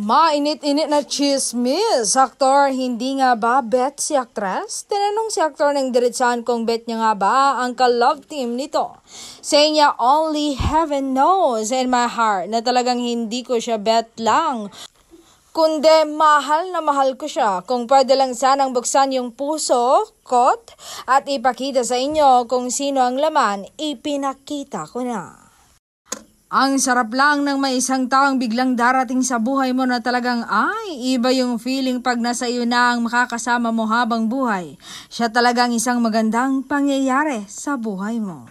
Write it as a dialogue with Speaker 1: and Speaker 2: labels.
Speaker 1: Mainit-init na chismis. Aktor, hindi nga ba bet si aktres? Tinanong si aktor ng diretsahan kung bet niya nga ba ang ka-love team nito. Saying niya, only heaven knows in my heart na talagang hindi ko siya bet lang. Kundi mahal na mahal ko siya. Kung pwede lang sanang buksan yung puso, kot, at ipakita sa inyo kung sino ang laman, ipinakita ko na. Ang sarap lang ng may isang taong biglang darating sa buhay mo na talagang iba yung feeling pag nasa iyo na ang makakasama mo habang buhay. Siya talagang isang magandang pangyayari sa buhay mo.